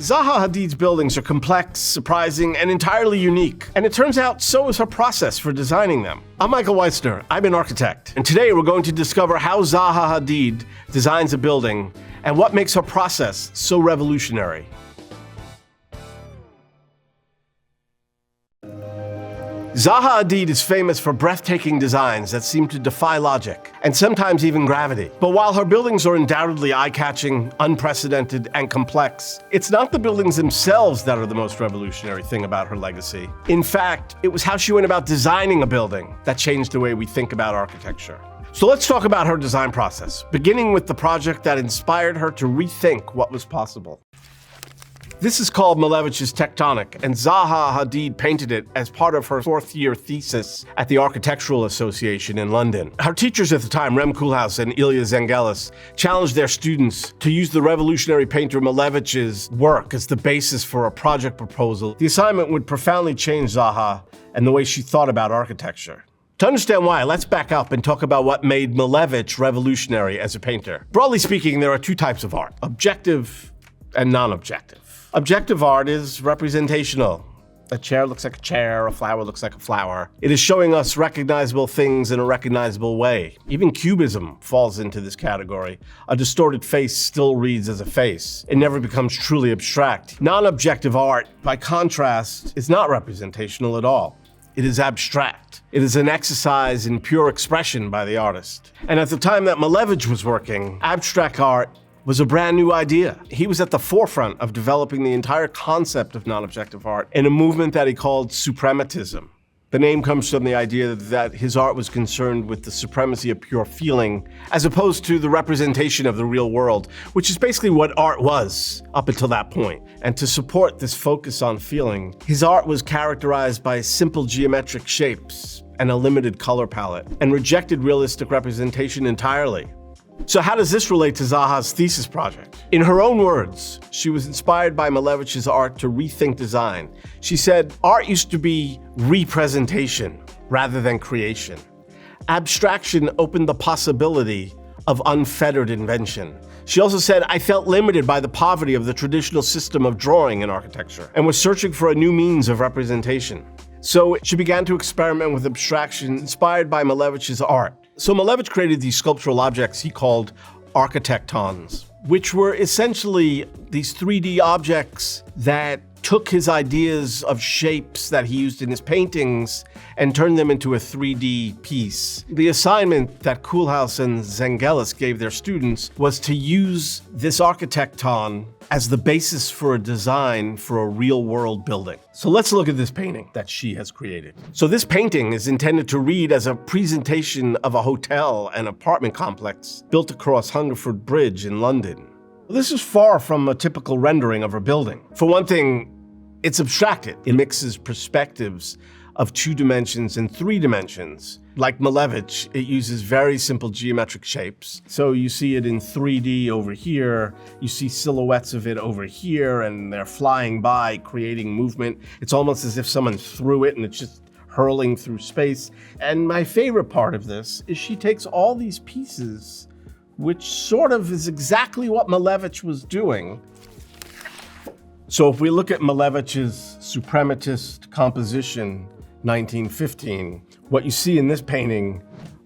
Zaha Hadid's buildings are complex, surprising, and entirely unique. And it turns out so is her process for designing them. I'm Michael Wyetzner, I'm an architect. And today we're going to discover how Zaha Hadid designs a building and what makes her process so revolutionary. Zaha Hadid is famous for breathtaking designs that seem to defy logic, and sometimes even gravity. But while her buildings are undoubtedly eye-catching, unprecedented, and complex, it's not the buildings themselves that are the most revolutionary thing about her legacy. In fact, it was how she went about designing a building that changed the way we think about architecture. So let's talk about her design process, beginning with the project that inspired her to rethink what was possible. This is called Malevich's Tectonic, and Zaha Hadid painted it as part of her fourth-year thesis at the Architectural Association in London. Her teachers at the time, Rem Koolhaas and Ilya Zengelis, challenged their students to use the revolutionary painter Malevich's work as the basis for a project proposal. The assignment would profoundly change Zaha and the way she thought about architecture. To understand why, let's back up and talk about what made Malevich revolutionary as a painter. Broadly speaking, there are two types of art: objective and non-objective. Objective art is representational. A chair looks like a chair, a flower looks like a flower. It is showing us recognizable things in a recognizable way. Even cubism falls into this category. A distorted face still reads as a face. It never becomes truly abstract. Non-objective art, by contrast, is not representational at all. It is abstract. It is an exercise in pure expression by the artist. And at the time that Malevich was working, abstract art was a brand new idea. He was at the forefront of developing the entire concept of non-objective art in a movement that he called suprematism. The name comes from the idea that his art was concerned with the supremacy of pure feeling, as opposed to the representation of the real world, which is basically what art was up until that point. And to support this focus on feeling, his art was characterized by simple geometric shapes and a limited color palette, and rejected realistic representation entirely. So how does this relate to Zaha's thesis project? In her own words, she was inspired by Malevich's art to rethink design. She said, "Art used to be representation rather than creation. Abstraction opened the possibility of unfettered invention." She also said, "I felt limited by the poverty of the traditional system of drawing in architecture and was searching for a new means of representation." So she began to experiment with abstraction inspired by Malevich's art. So Malevich created these sculptural objects he called architectons, which were essentially these 3D objects that took his ideas of shapes that he used in his paintings and turned them into a 3D piece. The assignment that Koolhaas and Zengelis gave their students was to use this architecton as the basis for a design for a real-world building. So let's look at this painting that she has created. So this painting is intended to read as a presentation of a hotel and apartment complex built across Hungerford Bridge in London. This is far from a typical rendering of her building. For one thing, it's abstracted. It mixes perspectives of 2 dimensions and 3 dimensions. Like Malevich, it uses very simple geometric shapes. So you see it in 3D over here, you see silhouettes of it over here, and they're flying by, creating movement. It's almost as if someone threw it and it's just hurling through space. And my favorite part of this is she takes all these pieces, which sort of is exactly what Malevich was doing. So if we look at Malevich's suprematist composition, 1915, what you see in this painting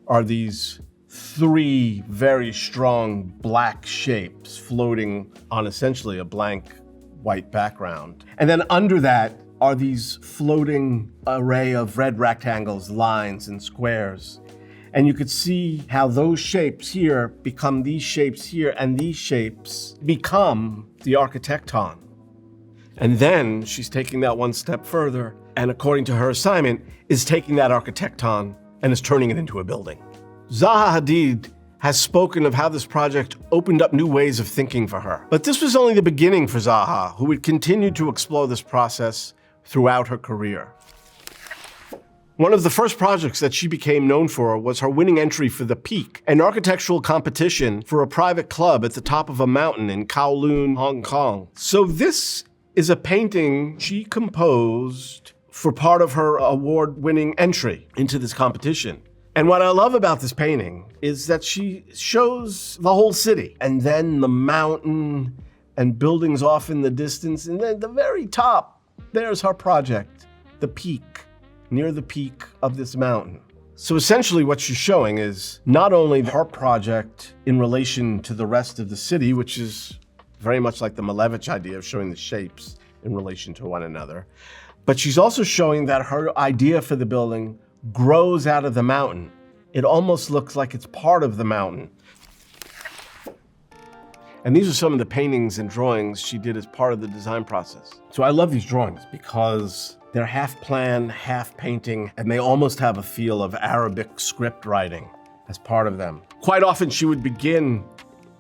are these 3 very strong black shapes floating on essentially a blank white background. And then under that are these floating array of red rectangles, lines, and squares. And you could see how those shapes here become these shapes here, and these shapes become the architecton. And then she's taking that one step further, and according to her assignment, is taking that architecton and is turning it into a building. Zaha Hadid has spoken of how this project opened up new ways of thinking for her. But this was only the beginning for Zaha, who would continue to explore this process throughout her career. One of the first projects that she became known for was her winning entry for The Peak, an architectural competition for a private club at the top of a mountain in Kowloon, Hong Kong. So this is a painting she composed for part of her award-winning entry into this competition. And what I love about this painting is that she shows the whole city, and then the mountain, and buildings off in the distance. And then at the very top, there's her project, the peak, near the peak of this mountain. So essentially what she's showing is not only her project in relation to the rest of the city, which is very much like the Malevich idea of showing the shapes in relation to one another, but she's also showing that her idea for the building grows out of the mountain. It almost looks like it's part of the mountain. And these are some of the paintings and drawings she did as part of the design process. So I love these drawings because they're half plan, half painting, and they almost have a feel of Arabic script writing as part of them. Quite often she would begin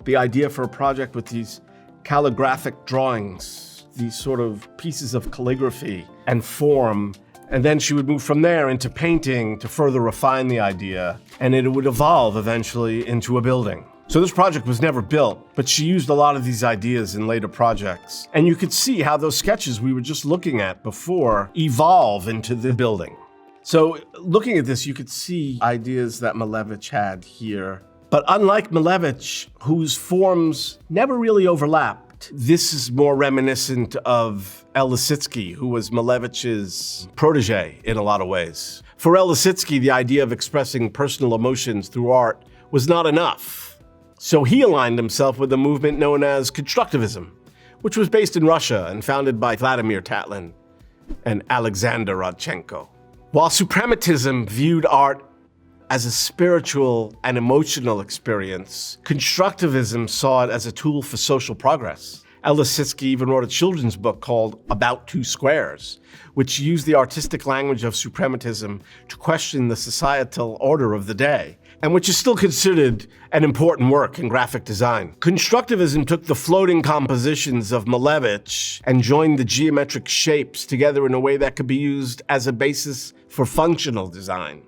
the idea for a project with these calligraphic drawings, these sort of pieces of calligraphy and form, and then she would move from there into painting to further refine the idea, and it would evolve eventually into a building. So this project was never built, but she used a lot of these ideas in later projects. And you could see how those sketches we were just looking at before evolve into the building. So looking at this, you could see ideas that Malevich had here. But unlike Malevich, whose forms never really overlapped, this is more reminiscent of El Lissitzky, who was Malevich's protege in a lot of ways. For El Lissitzky, the idea of expressing personal emotions through art was not enough. So he aligned himself with a movement known as constructivism, which was based in Russia and founded by Vladimir Tatlin and Alexander Rodchenko. While suprematism viewed art as a spiritual and emotional experience, constructivism saw it as a tool for social progress. El Lissitzky even wrote a children's book called About Two Squares, which used the artistic language of suprematism to question the societal order of the day, and which is still considered an important work in graphic design. Constructivism took the floating compositions of Malevich and joined the geometric shapes together in a way that could be used as a basis for functional design.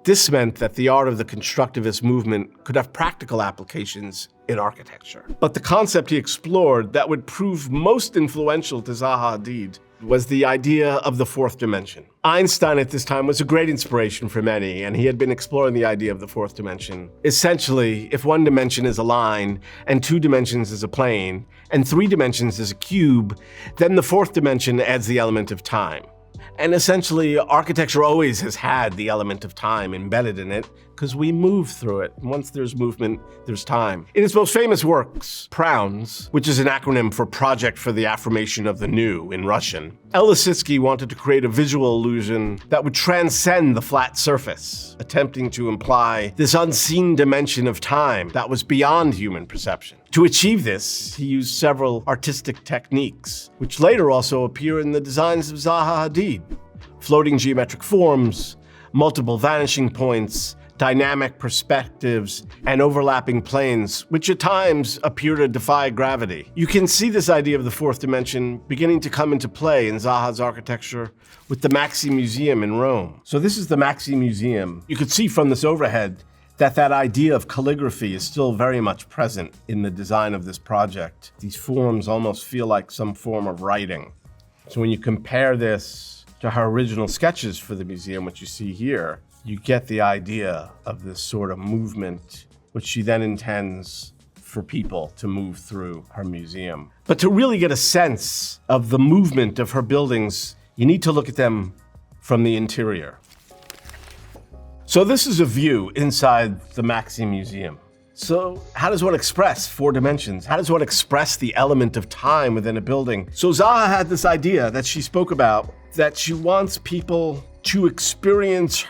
This meant that the art of the constructivist movement could have practical applications in architecture. But the concept he explored that would prove most influential to Zaha Hadid was the idea of the fourth dimension. Einstein at this time was a great inspiration for many, and he had been exploring the idea of the fourth dimension. Essentially, if one dimension is a line, and 2 dimensions is a plane, and 3 dimensions is a cube, then the fourth dimension adds the element of time. And essentially, architecture always has had the element of time embedded in it because we move through it. Once there's movement, there's time. In his most famous works, Prounds, which is an acronym for Project for the Affirmation of the New in Russian, El Lissitzky wanted to create a visual illusion that would transcend the flat surface, attempting to imply this unseen dimension of time that was beyond human perception. To achieve this, he used several artistic techniques, which later also appear in the designs of Zaha Hadid: floating geometric forms, multiple vanishing points, dynamic perspectives, and overlapping planes, which at times appear to defy gravity. You can see this idea of the fourth dimension beginning to come into play in Zaha's architecture with the Maxi Museum in Rome. So this is the Maxi Museum. You could see from this overhead that idea of calligraphy is still very much present in the design of this project. These forms almost feel like some form of writing. So when you compare this to her original sketches for the museum, which you see here, you get the idea of this sort of movement, which she then intends for people to move through her museum. But to really get a sense of the movement of her buildings, you need to look at them from the interior. So this is a view inside the Maxi Museum. So how does one express 4 dimensions? How does one express the element of time within a building? So Zaha had this idea that she spoke about, that she wants people to experience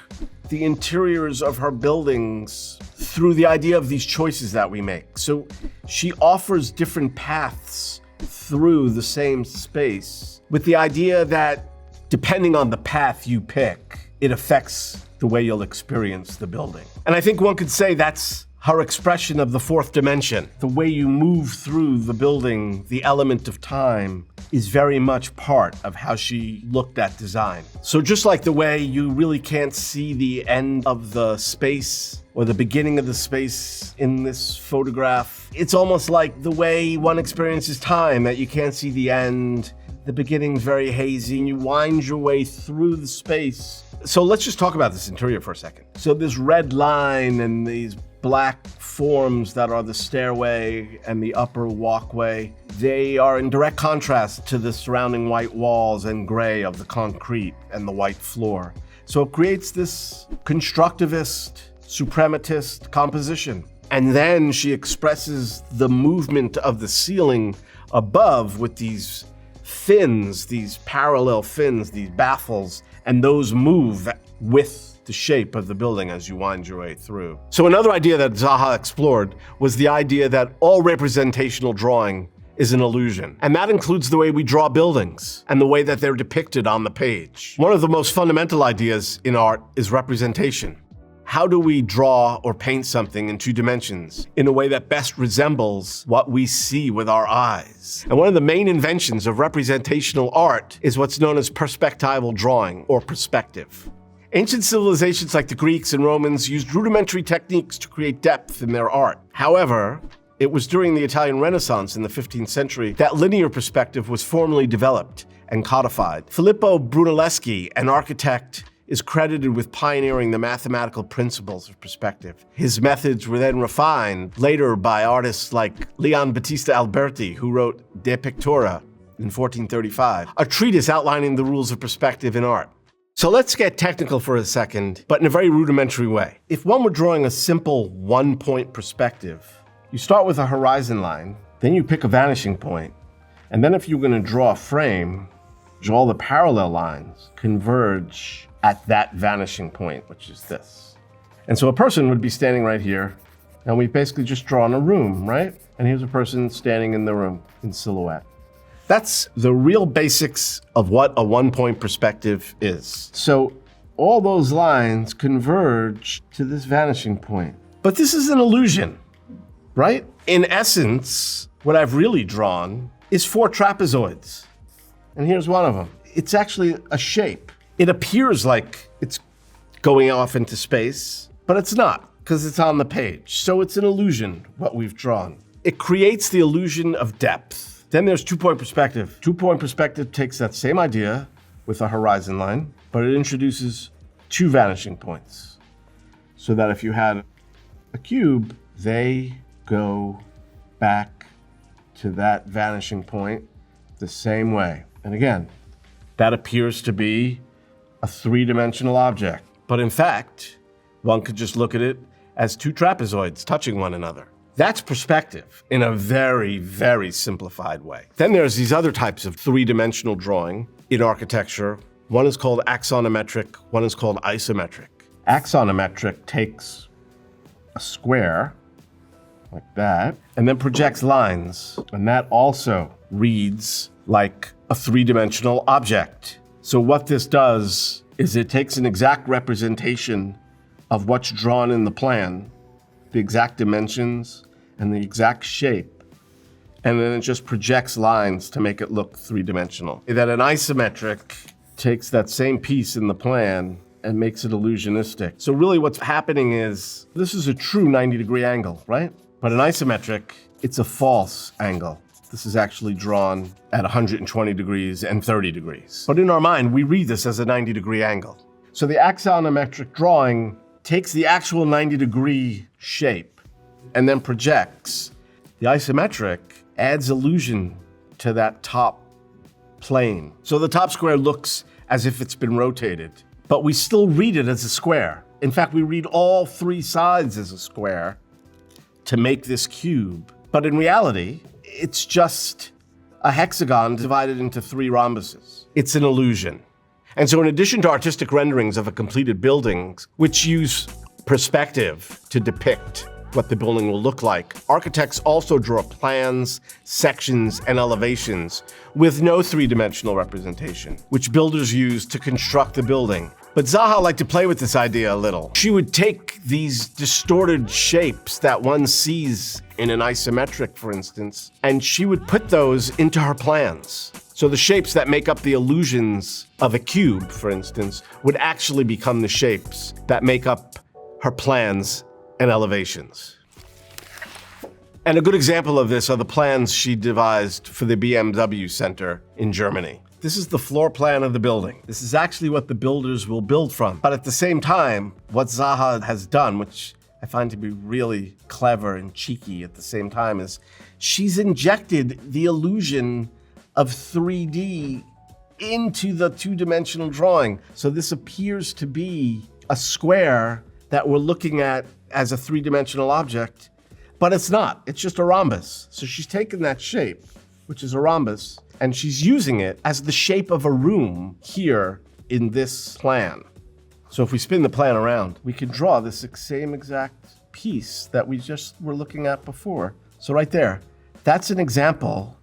the interiors of her buildings through the idea of these choices that we make. So she offers different paths through the same space with the idea that depending on the path you pick, it affects the way you'll experience the building. And I think one could say that's her expression of the fourth dimension. The way you move through the building, the element of time, is very much part of how she looked at design. So just like the way you really can't see the end of the space or the beginning of the space in this photograph, it's almost like the way one experiences time, that you can't see the end, the beginning's very hazy, and you wind your way through the space. So let's just talk about this interior for a second. So this red line and these black forms that are the stairway and the upper walkway, they are in direct contrast to the surrounding white walls and gray of the concrete and the white floor. So it creates this constructivist, suprematist composition. And then she expresses the movement of the ceiling above with these fins, these parallel fins, these baffles, and those move with the shape of the building as you wind your way through. So another idea that Zaha explored was the idea that all representational drawing is an illusion. And that includes the way we draw buildings and the way that they're depicted on the page. One of the most fundamental ideas in art is representation. How do we draw or paint something in 2 dimensions in a way that best resembles what we see with our eyes? And one of the main inventions of representational art is what's known as perspectival drawing, or perspective. Ancient civilizations like the Greeks and Romans used rudimentary techniques to create depth in their art. However, it was during the Italian Renaissance in the 15th century that linear perspective was formally developed and codified. Filippo Brunelleschi, an architect, is credited with pioneering the mathematical principles of perspective. His methods were then refined later by artists like Leon Battista Alberti, who wrote De Pictura in 1435, a treatise outlining the rules of perspective in art. So let's get technical for a second, but in a very rudimentary way. If one were drawing a simple 1-point perspective, you start with a horizon line, then you pick a vanishing point, and then if you're going to draw a frame, draw the parallel lines converge at that vanishing point, which is this. And so a person would be standing right here, and we basically just draw in a room, right? And here's a person standing in the room in silhouette. That's the real basics of what a 1-point perspective is. So all those lines converge to this vanishing point. But this is an illusion, right? In essence, what I've really drawn is 4 trapezoids. And here's one of them. It's actually a shape. It appears like it's going off into space, but it's not, because it's on the page. So it's an illusion, what we've drawn. It creates the illusion of depth. Then there's 2-point perspective. 2-point perspective takes that same idea with a horizon line, but it introduces 2 vanishing points. So that if you had a cube, they go back to that vanishing point the same way. And again, that appears to be a 3-dimensional object. But in fact, one could just look at it as 2 trapezoids touching one another. That's perspective in a very, very simplified way. Then there's these other types of 3-dimensional drawing in architecture. One is called axonometric, one is called isometric. Axonometric takes a square, like that, and then projects lines. And that also reads like a 3-dimensional object. So what this does is it takes an exact representation of what's drawn in the plan, the exact dimensions and the exact shape, and then it just projects lines to make it look 3-dimensional. That an isometric takes that same piece in the plan and makes it illusionistic. So really what's happening is, this is a true 90-degree angle, right? But an isometric, it's a false angle. This is actually drawn at 120 degrees and 30 degrees. But in our mind, we read this as a 90-degree angle. So the axonometric drawing takes the actual 90-degree shape and then projects. The isometric adds illusion to that top plane. So the top square looks as if it's been rotated, but we still read it as a square. In fact, we read all 3 sides as a square to make this cube. But in reality, it's just a hexagon divided into 3 rhombuses. It's an illusion. And so in addition to artistic renderings of a completed building, which use perspective to depict what the building will look like, architects also draw plans, sections, and elevations with no 3-dimensional representation, which builders use to construct the building. But Zaha liked to play with this idea a little. She would take these distorted shapes that one sees in an isometric, for instance, and she would put those into her plans. So the shapes that make up the illusions of a cube, for instance, would actually become the shapes that make up her plans and elevations. And a good example of this are the plans she devised for the BMW Center in Germany. This is the floor plan of the building. This is actually what the builders will build from. But at the same time, what Zaha has done, which I find to be really clever and cheeky at the same time is she's injected the illusion of 3D into the two-dimensional drawing. So this appears to be a square that we're looking at as a three-dimensional object, but it's not. It's just a rhombus. So she's taken that shape, which is a rhombus, and she's using it as the shape of a room here in this plan. So if we spin the plan around, we can draw this same exact piece that we just were looking at before. So right there, that's an example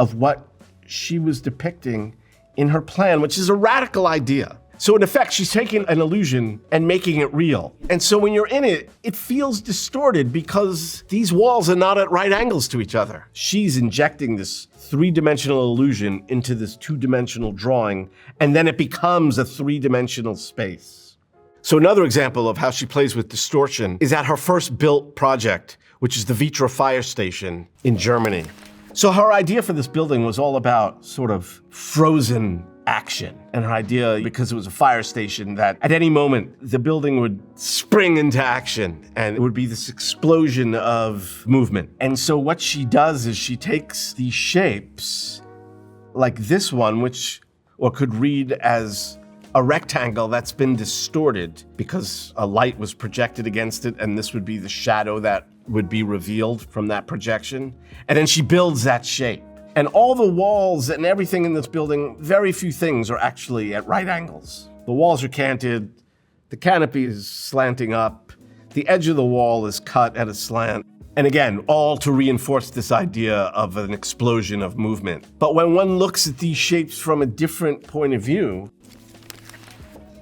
of what she was depicting in her plan, which is a radical idea. So in effect, she's taking an illusion and making it real. And so when you're in it, it feels distorted because these walls are not at right angles to each other. She's injecting this three-dimensional illusion into this two-dimensional drawing, and then it becomes a three-dimensional space. So another example of how she plays with distortion is at her first built project, which is the Vitra fire station in Germany. So her idea for this building was all about sort of frozen action. And her idea, because it was a fire station, that at any moment the building would spring into action and it would be this explosion of movement. And so what she does is she takes these shapes like this one, which could read as a rectangle that's been distorted because a light was projected against it, and this would be the shadow that would be revealed from that projection. And then she builds that shape. And all the walls and everything in this building, very few things are actually at right angles. The walls are canted, the canopy is slanting up, the edge of the wall is cut at a slant. And again, all to reinforce this idea of an explosion of movement. But when one looks at these shapes from a different point of view,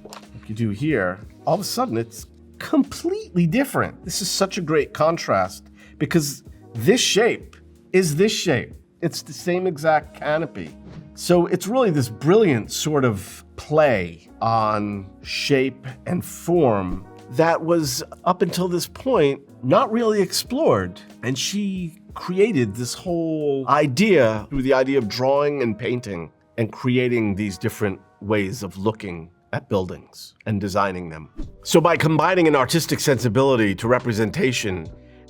like you do here, all of a sudden it's completely different. This is such a great contrast because this shape is this shape. It's the same exact canopy. So it's really this brilliant sort of play on shape and form that was, up until this point, not really explored. And she created this whole idea through the idea of drawing and painting and creating these different ways of looking at buildings and designing them. So by combining an artistic sensibility to representation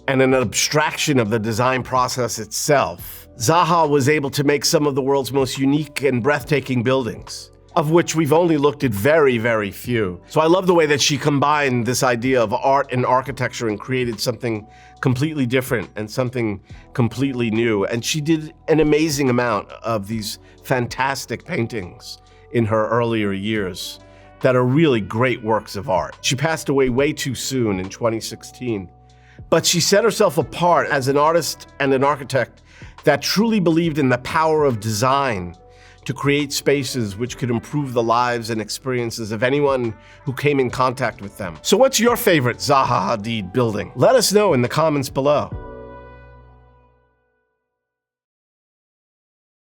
and an abstraction of the design process itself, Zaha was able to make some of the world's most unique and breathtaking buildings, of which we've only looked at very, very few. So I love the way that she combined this idea of art and architecture and created something completely different and something completely new. And she did an amazing amount of these fantastic paintings in her earlier years that are really great works of art. She passed away way too soon in 2016. But she set herself apart as an artist and an architect that truly believed in the power of design to create spaces which could improve the lives and experiences of anyone who came in contact with them. So what's your favorite Zaha Hadid building? Let us know in the comments below.